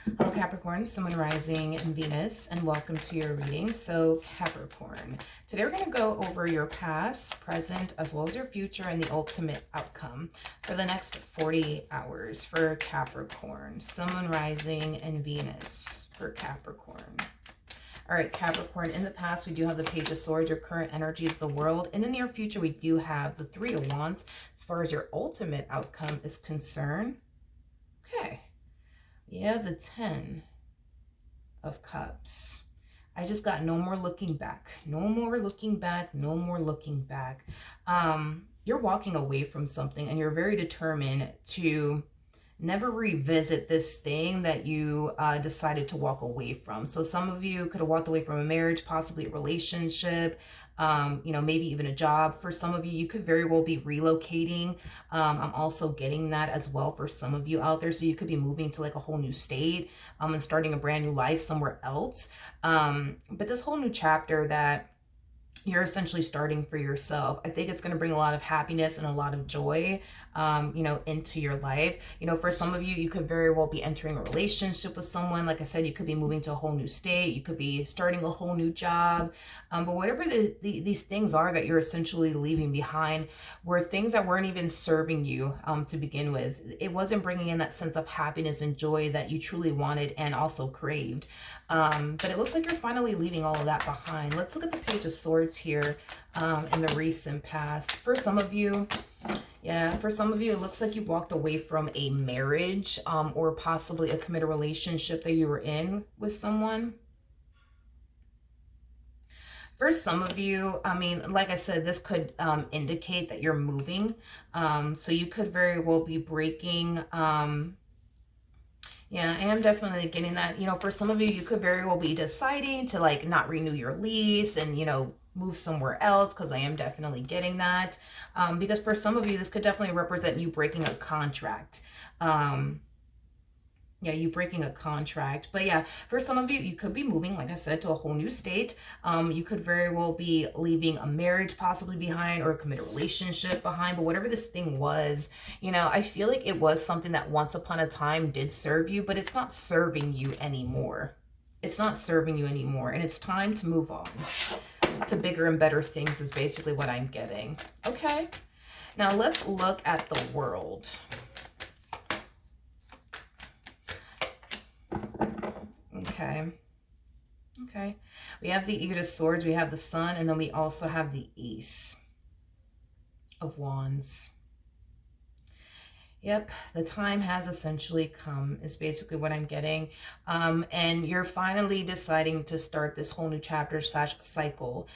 Hello Capricorn, Sun, Moon, Rising, and Venus, and welcome to your reading. So Capricorn, today we're going to go over your past, present, as well as your future and the ultimate outcome for the next 48 hours for Capricorn, Sun, Moon, Rising, and Venus for Capricorn. All right, Capricorn, in the past, we do have the Page of Swords. Your current energy is the World. In the near future, we do have the Three of Wands as far as your ultimate outcome is concerned. Okay. We have the 10 of Cups. I just got no more looking back. No more looking back. No more looking back. You're walking away from something and you're very determined to never revisit this thing that you decided to walk away from. So some of you could have walked away from a marriage, possibly a relationship, you know, maybe even a job. For some of you, you could very well be relocating. I'm also getting that as well for some of you out there. So you could be moving to like a whole new state and starting a brand new life somewhere else. But this whole new chapter that you're essentially starting for yourself, I think it's going to bring a lot of happiness and a lot of joy, you know, into your life. You know, for some of you, you could very well be entering a relationship with someone. Like I said, you could be moving to a whole new state. You could be starting a whole new job. But whatever these things are that you're essentially leaving behind were things that weren't even serving you to begin with. It wasn't bringing in that sense of happiness and joy that you truly wanted and also craved. But it looks like you're finally leaving all of that behind. Let's look at the Page of Swords here in the recent past. For some of you, it looks like you walked away from a marriage or possibly a committed relationship that you were in with someone. For some of you, I mean, like I said, this could indicate that you're moving. So you could very well be breaking... Yeah, I am definitely getting that. You know, for some of you, you could very well be deciding to like not renew your lease and, you know, move somewhere else, because I am definitely getting that. Because for some of you, this could definitely represent you breaking a contract. Yeah, you breaking a contract. But yeah, for some of you, you could be moving, like I said, to a whole new state. You could very well be leaving a marriage possibly behind or a committed relationship behind. But whatever this thing was, you know, I feel like it was something that once upon a time did serve you, but it's not serving you anymore. It's not serving you anymore. And it's time to move on to bigger and better things is basically what I'm getting. Okay. Now let's look at the World. Okay. We have the Eight of Swords, we have the Sun, and then we also have the Ace of Wands. Yep, the time has essentially come is basically what I'm getting. And you're finally deciding to start this whole new chapter / cycle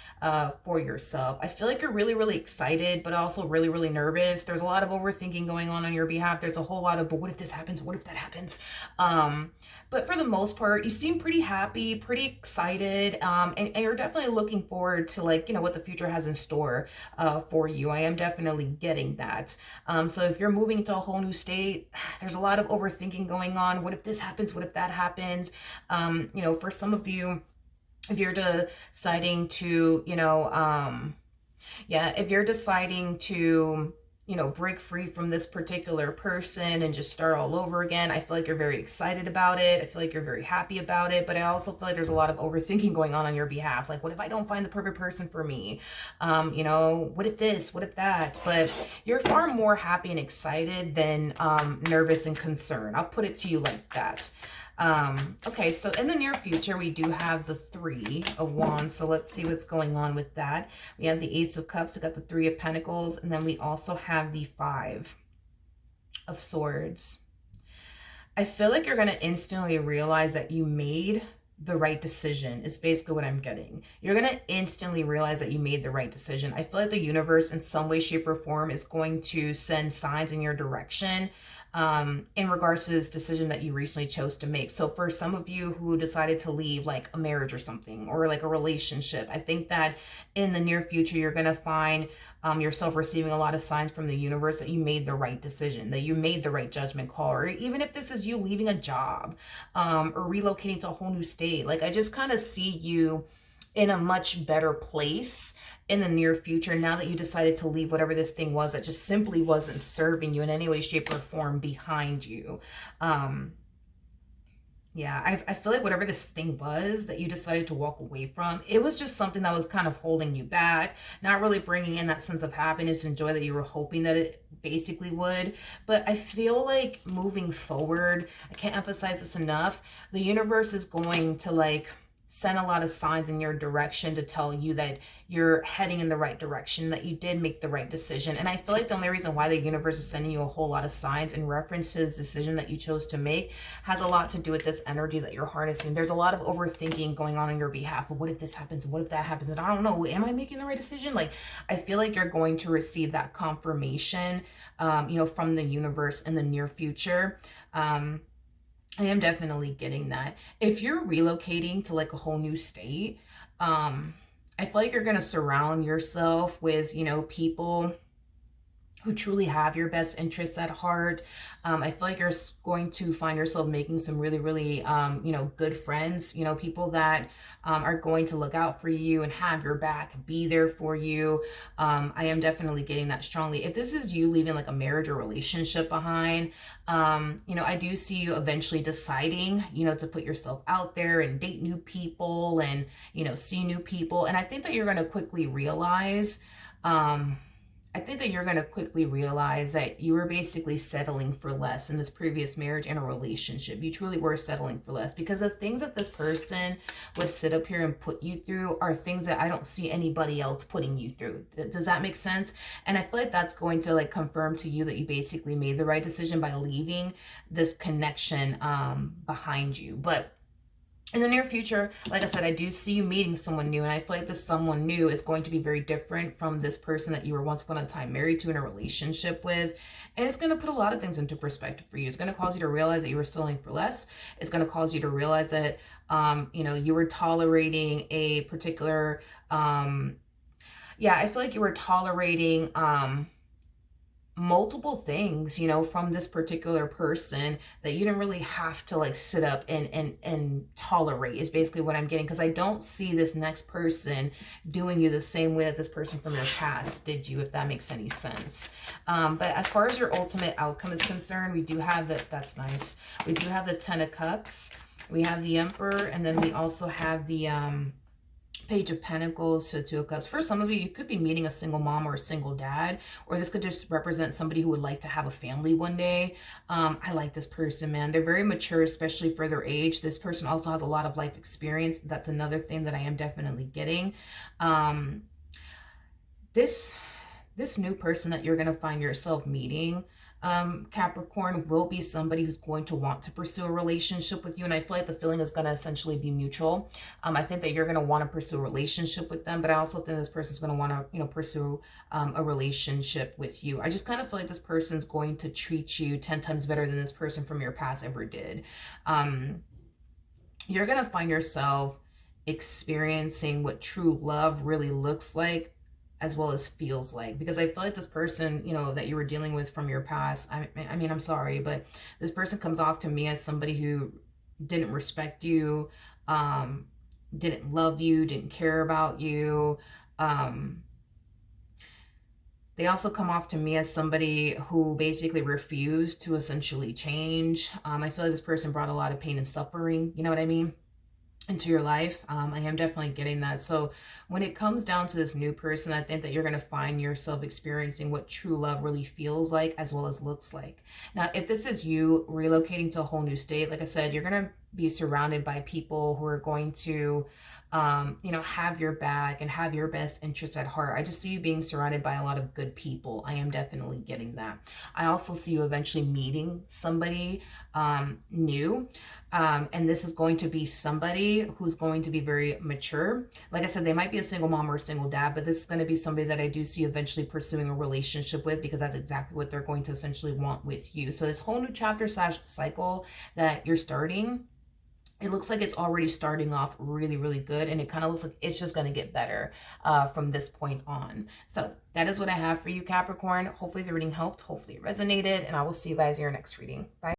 for yourself. I feel like you're really, really excited, but also really, really nervous. There's a lot of overthinking going on your behalf. There's a whole lot of, but what if this happens? What if that happens? But for the most part, you seem pretty happy, pretty excited, and you're definitely looking forward to, like, you know, what the future has in store for you. I am definitely getting that. So if you're moving to a whole new state, there's a lot of overthinking going on. What if this happens? What if that happens? You know, for some of you, if you're deciding to, you know, if you're deciding to, you know, break free from this particular person and just start all over again, I feel like you're very excited about it. I feel like you're very happy about it, but I also feel like there's a lot of overthinking going on your behalf. Like, what if I don't find the perfect person for me? You know, what if this, what if that? But you're far more happy and excited than nervous and concerned. I'll put it to you like that. Okay, so in the near future, we do have the Three of Wands. So let's see what's going on with that. We have the Ace of Cups, we got the Three of Pentacles, and then we also have the Five of Swords. I feel like you're going to instantly realize that you made the right decision is basically what I'm getting. You're going to instantly realize that you made the right decision. I feel like the universe in some way, shape, or form is going to send signs in your direction in regards to this decision that you recently chose to make. So for some of you who decided to leave like a marriage or something, or like a relationship, I think that in the near future, you're going to find yourself receiving a lot of signs from the universe that you made the right decision, that you made the right judgment call, or even if this is you leaving a job or relocating to a whole new state. Like, I just kind of see you in a much better place in the near future now that you decided to leave whatever this thing was that just simply wasn't serving you in any way, shape, or form behind you. Yeah, I feel like whatever this thing was that you decided to walk away from, it was just something that was kind of holding you back, not really bringing in that sense of happiness and joy that you were hoping that it basically would. But I feel like moving forward, I can't emphasize this enough, the universe is going to like send a lot of signs in your direction to tell you that you're heading in the right direction, that you did make the right decision. And I feel like the only reason why the universe is sending you a whole lot of signs in reference to this decision that you chose to make has a lot to do with this energy that you're harnessing. There's a lot of overthinking going on your behalf. But what if this happens? What if that happens? And I don't know, am I making the right decision? Like, I feel like you're going to receive that confirmation, from the universe in the near future. I am definitely getting that. If you're relocating to like a whole new state, I feel like you're going to surround yourself with, people who truly have your best interests at heart. I feel like you're going to find yourself making some really, really, good friends, people that are going to look out for you and have your back, be there for you. I am definitely getting that strongly. If this is you leaving like a marriage or relationship behind, I do see you eventually deciding, to put yourself out there and date new people and, see new people. And I think that you're going to quickly realize, that you were basically settling for less in this previous marriage and a relationship. You truly were settling for less, because the things that this person would sit up here and put you through are things that I don't see anybody else putting you through. Does that make sense? And I feel like that's going to like confirm to you that you basically made the right decision by leaving this connection behind you. But in the near future, like I said, I do see you meeting someone new, and I feel like this someone new is going to be very different from this person that you were once upon a time married to in a relationship with. And it's going to put a lot of things into perspective for you. It's going to cause you to realize that you were settling for less. It's going to cause you to realize that, you were tolerating a particular, I feel like you were tolerating, multiple things, from this particular person that you didn't really have to like sit up and tolerate, is basically what I'm getting. Because I don't see this next person doing you the same way that this person from your past did you, if that makes any sense. But as far as your ultimate outcome is concerned, we do have that's nice. We do have the 10 of Cups, we have the Emperor, and then we also have the Page of Pentacles to Two of Cups. For some of you, you could be meeting a single mom or a single dad, or this could just represent somebody who would like to have a family one day. I like this person, man. They're very mature, especially for their age. This person also has a lot of life experience. That's another thing that I am definitely getting. This new person that you're going to find yourself meeting, Capricorn, will be somebody who's going to want to pursue a relationship with you. And I feel like the feeling is going to essentially be mutual. I think that you're going to want to pursue a relationship with them, but I also think this person's going to want to, pursue a relationship with you. I just kind of feel like this person's going to treat you 10 times better than this person from your past ever did. You're going to find yourself experiencing what true love really looks like, as well as feels like, because I feel like this person, that you were dealing with from your past, I mean, I'm sorry, but this person comes off to me as somebody who didn't respect you, didn't love you, didn't care about you. They also come off to me as somebody who basically refused to essentially change. I feel like this person brought a lot of pain and suffering, you know what I mean, into your life. I am definitely getting that. So when it comes down to this new person, I think that you're going to find yourself experiencing what true love really feels like, as well as looks like. Now, if this is you relocating to a whole new state, like I said, you're going to be surrounded by people who are going to, have your back and have your best interests at heart. I just see you being surrounded by a lot of good people. I am definitely getting that. I also see you eventually meeting somebody new. And this is going to be somebody who's going to be very mature. Like I said, they might be a single mom or a single dad, but this is going to be somebody that I do see eventually pursuing a relationship with, because that's exactly what they're going to essentially want with you. So this whole new chapter / cycle that you're starting, it looks like it's already starting off really, really good. And it kind of looks like it's just going to get better from this point on. So that is what I have for you, Capricorn. Hopefully the reading helped. Hopefully it resonated. And I will see you guys in your next reading. Bye.